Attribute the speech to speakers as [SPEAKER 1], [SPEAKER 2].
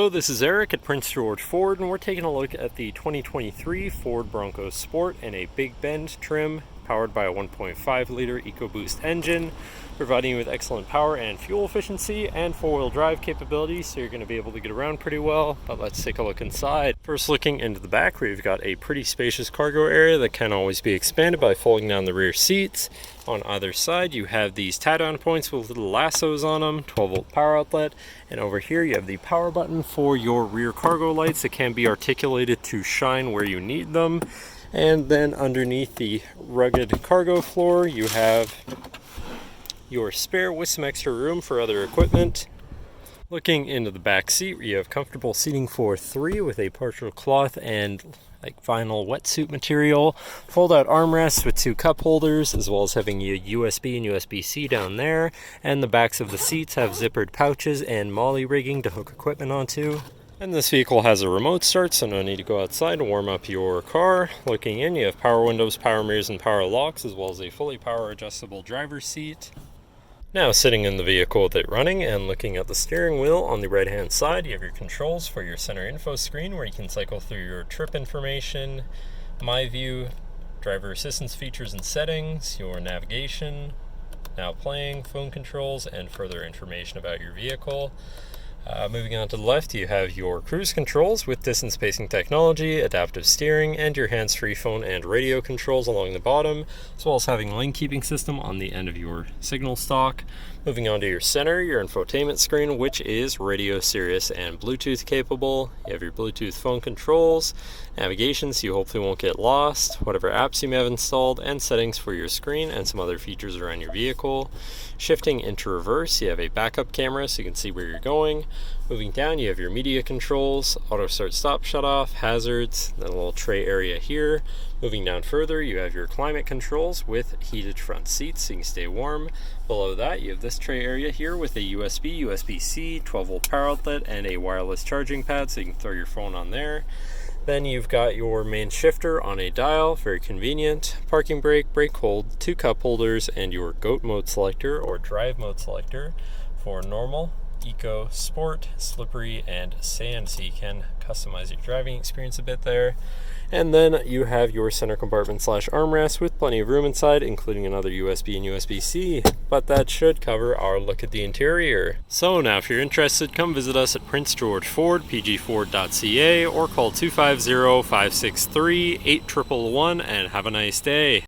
[SPEAKER 1] Hello, this is Eric at Prince George Ford, and we're taking a look at the 2023 Ford Bronco Sport in a Big Bend trim, powered by a 1.5-liter EcoBoost engine, providing you with excellent power and fuel efficiency and four-wheel drive capability, so you're going to be able to get around pretty well. But let's take a look inside. First, looking into the back, we've got a pretty spacious cargo area that can always be expanded by folding down the rear seats. On either side, you have these tie-down points with little lassos on them, 12-volt power outlet, and over here you have the power button for your rear cargo lights that can be articulated to shine where you need them. And then underneath the rugged cargo floor, you have your spare with some extra room for other equipment. Looking into the back seat, you have comfortable seating for three with a partial cloth and vinyl wetsuit material, fold-out armrests with two cup holders, as well as having a USB and USB-C down there. And the backs of the seats have zippered pouches and MOLLE rigging to hook equipment onto. And this vehicle has a remote start, so no need to go outside to warm up your car. Looking in, you have power windows, power mirrors, and power locks, as well as a fully power adjustable driver's seat. Now sitting in the vehicle with it running and looking at the steering wheel, on the right hand side you have your controls for your center info screen where you can cycle through your trip information, my view, driver assistance features and settings, your navigation, now playing, phone controls, and further information about your vehicle. Moving on to the left, you have your cruise controls with distance spacing technology, adaptive steering, and your hands-free phone and radio controls along the bottom, as well as having a lane keeping system on the end of your signal stock. Moving on to your center, your infotainment screen, which is radio, Sirius, and Bluetooth capable. You have your Bluetooth phone controls, navigation so you hopefully won't get lost, whatever apps you may have installed, and settings for your screen and some other features around your vehicle. Shifting into reverse, you have a backup camera so you can see where you're going. Moving down, you have your media controls, auto start stop shut off, hazards, then a little tray area here. Moving down further, you have your climate controls with heated front seats so you can stay warm. Below that, you have this tray area here with a USB, USB-C, 12-volt power outlet, and a wireless charging pad so you can throw your phone on there. Then you've got your main shifter on a dial, very convenient, parking brake, brake hold, two cup holders, and your GOAT mode selector or drive mode selector for normal, eco, sport, slippery, and sand, so you can customize your driving experience a bit there. And then you have your center compartment / armrest with plenty of room inside, including another USB and USB-C. But that should cover our look at the interior. So now if you're interested, come visit us at Prince George Ford, pgford.ca, or call 250-563-8111 and have a nice day.